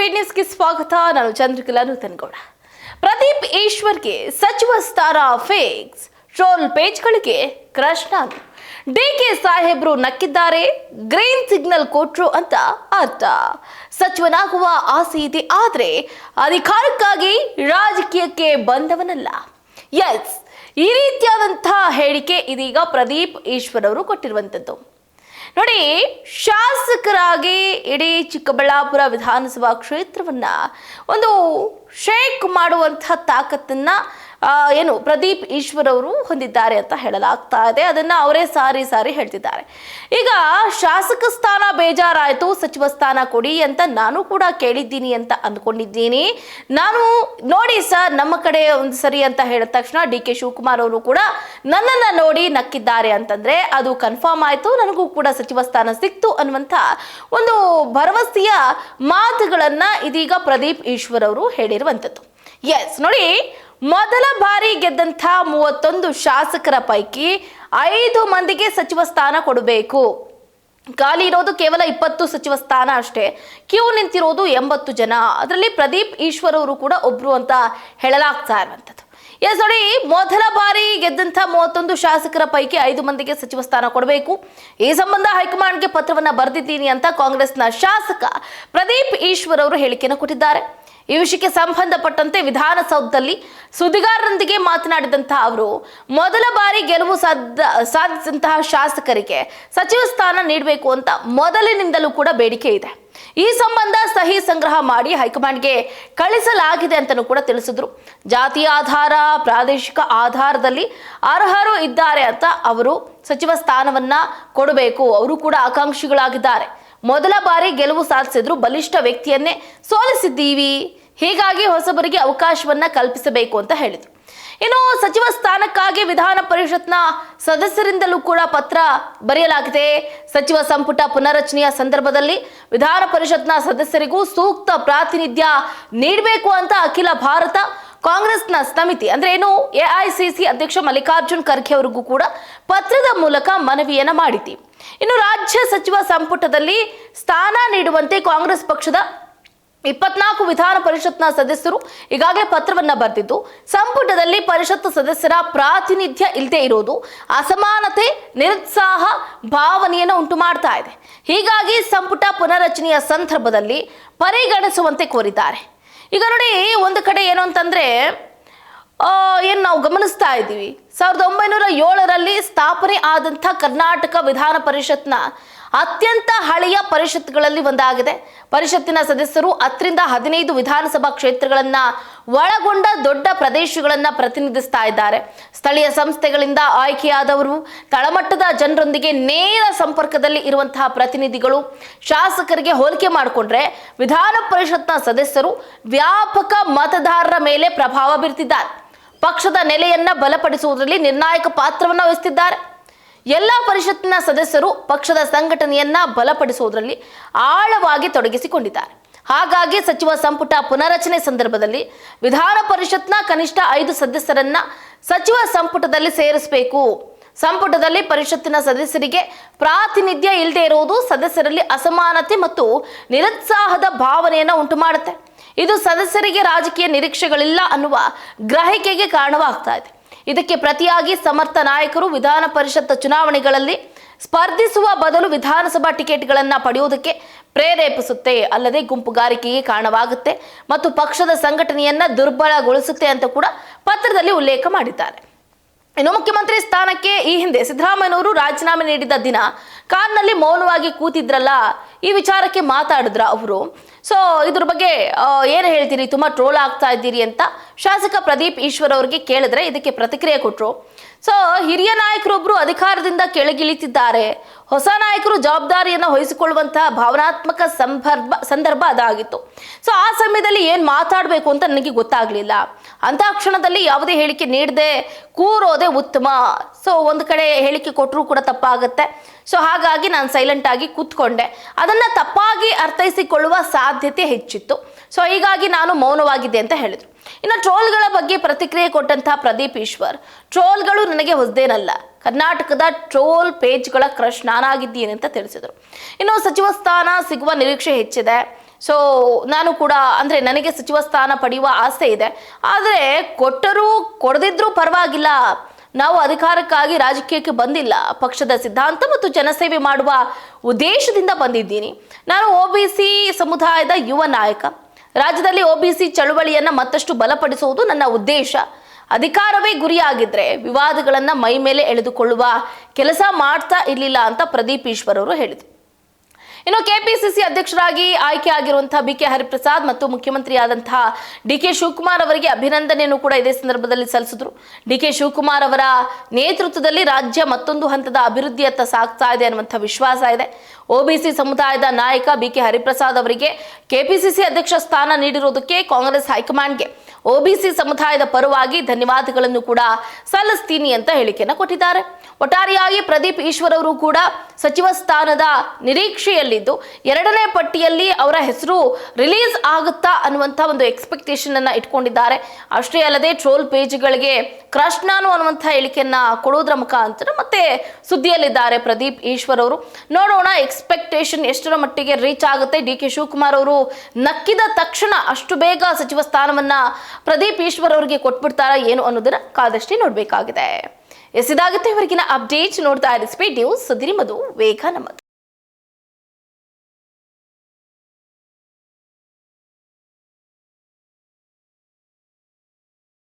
Speed ನ್ಯೂಸ್ಗೆ ಸ್ವಾಗತ. ನಾನು ಚಂದ್ರಕಲಾ ನೂತನಗೌಡ. ಪ್ರದೀಪ್ ಈಶ್ವರ್ಗೆ ಸಚಿವ ಸ್ಥಾನ ಫಿಕ್ಸ್. ಟ್ರೋಲ್ ಪೇಜ್ಗಳಿಗೆ ಕೃಷ್ಣನ್ ಡಿಕೆ ಸಾಹೇಬ್ರು ನಕ್ಕಿದ್ದಾರೆ. ಗ್ರೀನ್ ಸಿಗ್ನಲ್ ಕೊಟ್ರು ಅಂತ ಅರ್ಥ. ಸಚಿವನಾಗುವ ಆಸೆ ಇದೆ, ಆದ್ರೆ ಅಧಿಕಾರಕ್ಕಾಗಿ ರಾಜಕೀಯಕ್ಕೆ ಬಂದವನಲ್ಲ. ಎಸ್, ಈ ರೀತಿಯಾದಂತಹ ಹೇಳಿಕೆ ಇದೀಗ ಪ್ರದೀಪ್ ಈಶ್ವರ್ ಅವರು ಕೊಟ್ಟಿರುವಂತದ್ದು. ನೋಡಿ, ಶಾಸಕರಾಗಿ ಇಡೀ ಚಿಕ್ಕಬಳ್ಳಾಪುರ ವಿಧಾನಸಭಾ ಕ್ಷೇತ್ರವನ್ನ ಒಂದು ಶೇಕ್ ಮಾಡುವಂತಹ ತಾಕತ್ತನ್ನ ಪ್ರದೀಪ್ ಈಶ್ವರ್ ಅವರು ಹೊಂದಿದ್ದಾರೆ ಅಂತ ಹೇಳಲಾಗ್ತಾ ಇದೆ. ಅದನ್ನ ಅವರೇ ಸಾರಿ ಹೇಳ್ತಿದ್ದಾರೆ. ಈಗ ಶಾಸಕ ಸ್ಥಾನ ಬೇಜಾರಾಯ್ತು, ಸಚಿವ ಸ್ಥಾನ ಕೊಡಿ ಅಂತ ನಾನು ಕೂಡ ಕೇಳಿದ್ದೀನಿ ಅಂತ ಅಂದ್ಕೊಂಡಿದ್ದೀನಿ. ನಾನು ನೋಡಿ ಸರ್, ನಮ್ಮ ಕಡೆ ಒಂದು ಸರಿ ಅಂತ ಹೇಳಿದ ತಕ್ಷಣ ಡಿ.ಕೆ. ಶಿವಕುಮಾರ್ ಅವರು ಕೂಡ ನನ್ನನ್ನ ನೋಡಿ ನಕ್ಕಿದ್ದಾರೆ ಅಂತಂದ್ರೆ ಅದು ಕನ್ಫರ್ಮ್ ಆಯ್ತು, ನನಗೂ ಕೂಡ ಸಚಿವ ಸ್ಥಾನ ಸಿಕ್ತು ಅನ್ನುವಂಥ ಒಂದು ಭರವಸೆಯ ಮಾತುಗಳನ್ನ ಇದೀಗ ಪ್ರದೀಪ್ ಈಶ್ವರ್ ಅವರು ಹೇಳಿರುವಂಥದ್ದು. ಎಸ್, ನೋಡಿ, ಮೊದಲ ಬಾರಿ ಗೆದ್ದಂಥ 31 ಶಾಸಕರ ಪೈಕಿ 5 ಮಂದಿಗೆ ಸಚಿವ ಸ್ಥಾನ ಕೊಡಬೇಕು. ಖಾಲಿ ಇರೋದು ಕೇವಲ 20 ಸಚಿವ ಸ್ಥಾನ ಅಷ್ಟೇ. ಕ್ಯೂ ನಿಂತಿರೋದು 80 ಜನ. ಅದರಲ್ಲಿ ಪ್ರದೀಪ್ ಈಶ್ವರ್ ಅವರು ಕೂಡ ಒಬ್ರು ಅಂತ ಹೇಳಲಾಗ್ತಾ ಇರುವಂಥದ್ದು. ಎಸ್, ನೋಡಿ, ಮೊದಲ ಬಾರಿ ಗೆದ್ದಂಥ 31 ಶಾಸಕರ ಪೈಕಿ 5 ಮಂದಿಗೆ ಸಚಿವ ಸ್ಥಾನ ಕೊಡಬೇಕು. ಈ ಸಂಬಂಧ ಹೈಕಮಾಂಡ್ಗೆ ಪತ್ರವನ್ನ ಬರೆದಿದ್ದೀನಿ ಅಂತ ಕಾಂಗ್ರೆಸ್ನ ಶಾಸಕ ಪ್ರದೀಪ್ ಈಶ್ವರ್ ಅವರು ಹೇಳಿಕೆಯನ್ನು ಕೊಟ್ಟಿದ್ದಾರೆ. ಈ ವಿಷಯಕ್ಕೆ ಸಂಬಂಧಪಟ್ಟಂತೆ ವಿಧಾನಸೌಧದಲ್ಲಿ ಸುದ್ದಿಗಾರರೊಂದಿಗೆ ಮಾತನಾಡಿದಂತಹ ಅವರು, ಮೊದಲ ಬಾರಿ ಗೆಲುವು ಸಾಧಿಸಿದಂತಹ ಶಾಸಕರಿಗೆ ಸಚಿವ ಸ್ಥಾನ ನೀಡಬೇಕು ಅಂತ ಮೊದಲಿನಿಂದಲೂ ಕೂಡ ಬೇಡಿಕೆ ಇದೆ. ಈ ಸಂಬಂಧ ಸಹಿ ಸಂಗ್ರಹ ಮಾಡಿ ಹೈಕಮಾಂಡ್ಗೆ ಕಳಿಸಲಾಗಿದೆ ಅಂತಲೂ ಕೂಡ ತಿಳಿಸಿದ್ರು. ಜಾತಿಯ ಆಧಾರ, ಪ್ರಾದೇಶಿಕ ಆಧಾರದಲ್ಲಿ ಅರ್ಹರು ಇದ್ದಾರೆ ಅಂತ ಅವರು ಸಚಿವ ಸ್ಥಾನವನ್ನ ಕೊಡಬೇಕು. ಅವರು ಕೂಡ ಆಕಾಂಕ್ಷಿಗಳಾಗಿದ್ದಾರೆ. ಮೊದಲ ಬಾರಿ ಗೆಲುವು ಸಾಧಿಸಿದ್ರು, ಬಲಿಷ್ಠ ವ್ಯಕ್ತಿಯನ್ನೇ ಸೋಲಿಸಿದ್ದೀವಿ, ಹೀಗಾಗಿ ಹೊಸಬರಿಗೆ ಅವಕಾಶವನ್ನ ಕಲ್ಪಿಸಬೇಕು ಅಂತ ಹೇಳಿದ್ರು. ಇನ್ನು ಸಚಿವ ಸ್ಥಾನಕ್ಕಾಗಿ ವಿಧಾನ ಪರಿಷತ್ನ ಸದಸ್ಯರಿಂದಲೂ ಕೂಡ ಪತ್ರ ಬರೆಯಲಾಗಿದೆ. ಸಚಿವ ಸಂಪುಟ ಪುನರಚನೆಯ ಸಂದರ್ಭದಲ್ಲಿ ವಿಧಾನ ಪರಿಷತ್ನ ಸದಸ್ಯರಿಗೂ ಸೂಕ್ತ ಪ್ರಾತಿನಿಧ್ಯ ನೀಡಬೇಕು ಅಂತ ಅಖಿಲ ಭಾರತ ಕಾಂಗ್ರೆಸ್ನ ಸಮಿತಿ ಅಂದ್ರೆ ಎಐಸಿಸಿ ಅಧ್ಯಕ್ಷ ಮಲ್ಲಿಕಾರ್ಜುನ್ ಖರ್ಗೆ ಅವರಿಗೂ ಕೂಡ ಪತ್ರದ ಮೂಲಕ ಮನವಿಯನ್ನ ಮಾಡಿದ್ದೀವಿ. ಇನ್ನು ರಾಜ್ಯ ಸಚಿವ ಸಂಪುಟದಲ್ಲಿ ಸ್ಥಾನ ನೀಡುವಂತೆ ಕಾಂಗ್ರೆಸ್ ಪಕ್ಷದ 24 ವಿಧಾನ ಪರಿಷತ್ನ ಸದಸ್ಯರು ಈಗಾಗಲೇ ಪತ್ರವನ್ನ ಬರೆದಿದ್ದು, ಸಂಪುಟದಲ್ಲಿ ಪರಿಷತ್ ಸದಸ್ಯರ ಪ್ರಾತಿನಿಧ್ಯ ಇಲ್ಲದೆ ಇರೋದು ಅಸಮಾನತೆ, ನಿರುತ್ಸಾಹ ಭಾವನೆಯನ್ನು ಉಂಟು ಮಾಡ್ತಾ ಇದೆ. ಹೀಗಾಗಿ ಸಂಪುಟ ಪುನರಚನೆಯ ಸಂದರ್ಭದಲ್ಲಿ ಪರಿಗಣಿಸುವಂತೆ ಕೋರಿದ್ದಾರೆ. ಈಗ ನೋಡಿ, ಒಂದು ಕಡೆ ಏನು ಅಂತಂದ್ರೆ ನಾವು ಗಮನಿಸ್ತಾ ಇದ್ದೀವಿ, 1907ರಲ್ಲಿ ಸ್ಥಾಪನೆ ಆದಂಥ ಕರ್ನಾಟಕ ವಿಧಾನ ಪರಿಷತ್ನ ಅತ್ಯಂತ ಹಳೆಯ ಪರಿಷತ್ಗಳಲ್ಲಿ ಒಂದಾಗಿದೆ. ಪರಿಷತ್ತಿನ ಸದಸ್ಯರು 10ರಿಂದ 15 ವಿಧಾನಸಭಾ ಕ್ಷೇತ್ರಗಳನ್ನ ಒಳಗೊಂಡ ದೊಡ್ಡ ಪ್ರದೇಶಗಳನ್ನ ಪ್ರತಿನಿಧಿಸ್ತಾ ಇದ್ದಾರೆ. ಸ್ಥಳೀಯ ಸಂಸ್ಥೆಗಳಿಂದ ಆಯ್ಕೆಯಾದವರು, ತಳಮಟ್ಟದ ಜನರೊಂದಿಗೆ ನೇರ ಸಂಪರ್ಕದಲ್ಲಿ ಇರುವಂತಹ ಪ್ರತಿನಿಧಿಗಳು. ಶಾಸಕರಿಗೆ ಹೋಲಿಕೆ ಮಾಡಿಕೊಂಡ್ರೆ ವಿಧಾನ ಪರಿಷತ್ನ ಸದಸ್ಯರು ವ್ಯಾಪಕ ಮತದಾರರ ಮೇಲೆ ಪ್ರಭಾವ ಬೀರ್ತಿದ್ದಾರೆ. ಪಕ್ಷದ ನೆಲೆಯನ್ನ ಬಲಪಡಿಸುವುದರಲ್ಲಿ ನಿರ್ಣಾಯಕ ಪಾತ್ರವನ್ನು ವಹಿಸುತ್ತಿದ್ದಾರೆ. ಎಲ್ಲ ಪರಿಷತ್ತಿನ ಸದಸ್ಯರು ಪಕ್ಷದ ಸಂಘಟನೆಯನ್ನ ಬಲಪಡಿಸುವುದರಲ್ಲಿ ಆಳವಾಗಿ ತೊಡಗಿಸಿಕೊಂಡಿದ್ದಾರೆ. ಹಾಗಾಗಿ ಸಚಿವ ಸಂಪುಟ ಪುನರಚನೆ ಸಂದರ್ಭದಲ್ಲಿ ವಿಧಾನ ಪರಿಷತ್ನ ಕನಿಷ್ಠ 5 ಸದಸ್ಯರನ್ನ ಸಚಿವ ಸಂಪುಟದಲ್ಲಿ ಸೇರಿಸಬೇಕು. ಸಂಪುಟದಲ್ಲಿ ಪರಿಷತ್ತಿನ ಸದಸ್ಯರಿಗೆ ಪ್ರಾತಿನಿಧ್ಯ ಇಲ್ಲದೆ ಇರುವುದು ಸದಸ್ಯರಲ್ಲಿ ಅಸಮಾನತೆ ಮತ್ತು ನಿರುತ್ಸಾಹದ ಭಾವನೆಯನ್ನು ಉಂಟು ಮಾಡುತ್ತೆ. ಇದು ಸದಸ್ಯರಿಗೆ ರಾಜಕೀಯ ನಿರೀಕ್ಷೆಗಳಿಲ್ಲ ಅನ್ನುವ ಗ್ರಹಿಕೆಗೆ ಕಾರಣವಾಗ್ತಾ ಇದೆ. ಇದಕ್ಕೆ ಪ್ರತಿಯಾಗಿ ಸಮರ್ಥ ನಾಯಕರು ವಿಧಾನ ಪರಿಷತ್ ಚುನಾವಣೆಗಳಲ್ಲಿ ಸ್ಪರ್ಧಿಸುವ ಬದಲು ವಿಧಾನಸಭಾ ಟಿಕೆಟ್ಗಳನ್ನ ಪಡೆಯುವುದಕ್ಕೆ ಪ್ರೇರೇಪಿಸುತ್ತೆ, ಅಲ್ಲದೆ ಗುಂಪುಗಾರಿಕೆಗೆ ಕಾರಣವಾಗುತ್ತೆ ಮತ್ತು ಪಕ್ಷದ ಸಂಘಟನೆಯನ್ನ ದುರ್ಬಲಗೊಳಿಸುತ್ತೆ ಅಂತ ಕೂಡ ಪತ್ರದಲ್ಲಿ ಉಲ್ಲೇಖ ಮಾಡಿದ್ದಾರೆ. ಇನ್ನು ಮುಖ್ಯಮಂತ್ರಿ ಸ್ಥಾನಕ್ಕೆ ಈ ಹಿಂದೆ ಸಿದ್ದರಾಮಯ್ಯನವರು ರಾಜೀನಾಮೆ ನೀಡಿದ ದಿನ ಕಾರ್ನಲ್ಲಿ ಮೌನವಾಗಿ ಕೂತಿದ್ರಲ್ಲ, ಈ ವಿಚಾರಕ್ಕೆ ಮಾತಾಡಿದ್ರ ಅವರು. ಸೊ ಇದ್ರ ಬಗ್ಗೆ ಏನು ಹೇಳ್ತೀರಿ, ತುಂಬಾ ಟ್ರೋಲ್ ಆಗ್ತಾ ಇದ್ದೀರಿ ಅಂತ ಶಾಸಕ ಪ್ರದೀಪ್ ಈಶ್ವರ್ ಅವರಿಗೆ ಕೇಳಿದ್ರೆ ಇದಕ್ಕೆ ಪ್ರತಿಕ್ರಿಯೆ ಕೊಟ್ಟರು. ಸೊ ಹಿರಿಯ ನಾಯಕರೊಬ್ಬರು ಅಧಿಕಾರದಿಂದ ಕೆಳಗಿಳಿತಿದ್ದಾರೆ, ಹೊಸ ನಾಯಕರು ಜವಾಬ್ದಾರಿಯನ್ನು ವಹಿಸಿಕೊಳ್ಳುವಂತಹ ಭಾವನಾತ್ಮಕ ಸಂದರ್ಭ ಅದಾಗಿತ್ತು. ಸೊ ಆ ಸಮಯದಲ್ಲಿ ಏನು ಮಾತಾಡಬೇಕು ಅಂತ ನನಗೆ ಗೊತ್ತಾಗಲಿಲ್ಲ. ಅಂತಹ ಕ್ಷಣದಲ್ಲಿ ಯಾವುದೇ ಹೇಳಿಕೆ ನೀಡದೆ ಕೂರೋದೇ ಉತ್ತಮ. ಸೊ ಒಂದು ಕಡೆ ಹೇಳಿಕೆ ಕೊಟ್ಟರೂ ಕೂಡ ತಪ್ಪಾಗುತ್ತೆ. ಸೊ ಹಾಗಾಗಿ ನಾನು ಸೈಲೆಂಟ್ ಆಗಿ ಕೂತ್ಕೊಂಡೆ. ಅದನ್ನ ತಪ್ಪಾಗಿ ಅರ್ಥೈಸಿಕೊಳ್ಳುವ ಸಾಧ್ಯತೆ ಹೆಚ್ಚಿತ್ತು. ಸೊ ಹೀಗಾಗಿ ನಾನು ಮೌನವಾಗಿದ್ದೆ ಅಂತ ಹೇಳಿದ್ರು. ಇನ್ನು ಟ್ರೋಲ್ಗಳ ಬಗ್ಗೆ ಪ್ರತಿಕ್ರಿಯೆ ಕೊಟ್ಟಂತಹ ಪ್ರದೀಪ್ ಈಶ್ವರ್, ಟ್ರೋಲ್ಗಳು ನನಗೆ ಹೊಸದೇನಲ್ಲ, ಕರ್ನಾಟಕದ ಟ್ರೋಲ್ ಪೇಜ್ಗಳ ಕ್ರಶ್ ನಾನಾಗಿದ್ದೀನಿ ಅಂತ ತಿಳಿಸಿದರು. ಇನ್ನು ಸಚಿವ ಸ್ಥಾನ ಸಿಗುವ ನಿರೀಕ್ಷೆ ಹೆಚ್ಚಿದೆ. ಸೊ ನಾನು ಕೂಡ ಅಂದರೆ ನನಗೆ ಸಚಿವ ಸ್ಥಾನ ಪಡೆಯುವ ಆಸೆ ಇದೆ. ಆದರೆ ಕೊಟ್ಟರೂ ಕೊಡದಿದ್ರೂ ಪರವಾಗಿಲ್ಲ, ನಾವು ಅಧಿಕಾರಕ್ಕಾಗಿ ರಾಜಕೀಯಕ್ಕೆ ಬಂದಿಲ್ಲ, ಪಕ್ಷದ ಸಿದ್ಧಾಂತ ಮತ್ತು ಜನಸೇವೆ ಮಾಡುವ ಉದ್ದೇಶದಿಂದ ಬಂದಿದ್ದೀನಿ. ನಾನು OBC ಸಮುದಾಯದ ಯುವ ನಾಯಕ. ರಾಜ್ಯದಲ್ಲಿ OBC ಚಳುವಳಿಯನ್ನು ಮತ್ತಷ್ಟು ಬಲಪಡಿಸುವುದು ನನ್ನ ಉದ್ದೇಶ. ಅಧಿಕಾರವೇ ಗುರಿಯಾಗಿದ್ರೆ ವಿವಾದಗಳನ್ನು ಮೈ ಮೇಲೆ ಎಳೆದುಕೊಳ್ಳುವ ಕೆಲಸ ಮಾಡ್ತಾ ಇರಲಿಲ್ಲ ಅಂತ ಪ್ರದೀಪ್ ಈಶ್ವರ್ ಅವರು ಹೇಳಿದರು. ಇನ್ನು ಕೆಪಿಸಿಸಿ ಅಧ್ಯಕ್ಷರಾಗಿ ಆಯ್ಕೆ ಆಗಿರುವಂತಹ BK ಹರಿಪ್ರಸಾದ್ ಮತ್ತು ಮುಖ್ಯಮಂತ್ರಿಯಾದಂತಹ DK ಶಿವಕುಮಾರ್ ಅವರಿಗೆ ಅಭಿನಂದನೆಯನ್ನು ಕೂಡ ಇದೇ ಸಂದರ್ಭದಲ್ಲಿ ಸಲ್ಲಿಸಿದ್ರು. DK ಶಿವಕುಮಾರ್ ಅವರ ನೇತೃತ್ವದಲ್ಲಿ ರಾಜ್ಯ ಮತ್ತೊಂದು ಹಂತದ ಅಭಿವೃದ್ಧಿಯತ್ತ ಸಾಗ್ತಾ ಇದೆ ಅನ್ನುವಂಥ ವಿಶ್ವಾಸ ಇದೆ. OBC ಸಮುದಾಯದ ನಾಯಕ BK ಹರಿಪ್ರಸಾದ್ ಅವರಿಗೆ ಕೆಪಿಸಿಸಿ ಅಧ್ಯಕ್ಷ ಸ್ಥಾನ ನೀಡಿರುವುದಕ್ಕೆ ಕಾಂಗ್ರೆಸ್ ಹೈಕಮಾಂಡ್ಗೆ OBC ಸಮುದಾಯದ ಪರವಾಗಿ ಧನ್ಯವಾದಗಳನ್ನು ಕೂಡ ಸಲ್ಲಿಸ್ತೀನಿ ಅಂತ ಹೇಳಿಕೆಯನ್ನು ಕೊಟ್ಟಿದ್ದಾರೆ. ಒಟ್ಟಾರೆಯಾಗಿ ಪ್ರದೀಪ್ ಈಶ್ವರ್ ಅವರು ಕೂಡ ಸಚಿವ ಸ್ಥಾನದ ನಿರೀಕ್ಷೆಯಲ್ಲಿದ್ದು, ಎರಡನೇ ಪಟ್ಟಿಯಲ್ಲಿ ಅವರ ಹೆಸರು ರಿಲೀಸ್ ಆಗುತ್ತಾ ಅನ್ನುವಂಥ ಒಂದು ಎಕ್ಸ್ಪೆಕ್ಟೇಷನ್ ಅನ್ನ ಇಟ್ಕೊಂಡಿದ್ದಾರೆ. ಅಷ್ಟೇ ಅಲ್ಲದೆ ಟ್ರೋಲ್ ಪೇಜ್ಗಳಿಗೆ ಕ್ರಶ್ ನಾನು ಅನ್ನುವಂಥ ಹೇಳಿಕೆಯನ್ನ ಕೊಡೋದ್ರ ಮುಖಾಂತರ ಮತ್ತೆ ಸುದ್ದಿಯಲ್ಲಿದ್ದಾರೆ ಪ್ರದೀಪ್ ಈಶ್ವರ್ ಅವರು. ನೋಡೋಣ ಎಕ್ಸ್ಪೆಕ್ಟೇಷನ್ ಎಷ್ಟರ ಮಟ್ಟಿಗೆ ರೀಚ್ ಆಗುತ್ತೆ. DK ಶಿವಕುಮಾರ್ ಅವರು ನಕ್ಕಿದ ತಕ್ಷಣ ಅಷ್ಟು ಬೇಗ ಸಚಿವ ಸ್ಥಾನವನ್ನ ಪ್ರದೀಪ್ ಈಶ್ವರ್ ಅವರಿಗೆ ಕೊಟ್ಬಿಡ್ತಾರಾ ಏನು ಅನ್ನೋದನ್ನ ಕಾದಷ್ಟೇ ನೋಡಬೇಕಾಗಿದೆ. ಇದಾಗುತ್ತೆ ಇವರಿಗಿನ ಅಪ್ಡೇಟ್. ನೋಡ್ತಾ ಇರಿ ಸ್ಪೀಡ್ ನ್ಯೂಸ್, ಸುದ್ದಿ ನಿಮ್ಮದು, ವೇಗ ನಮ್ಮದು.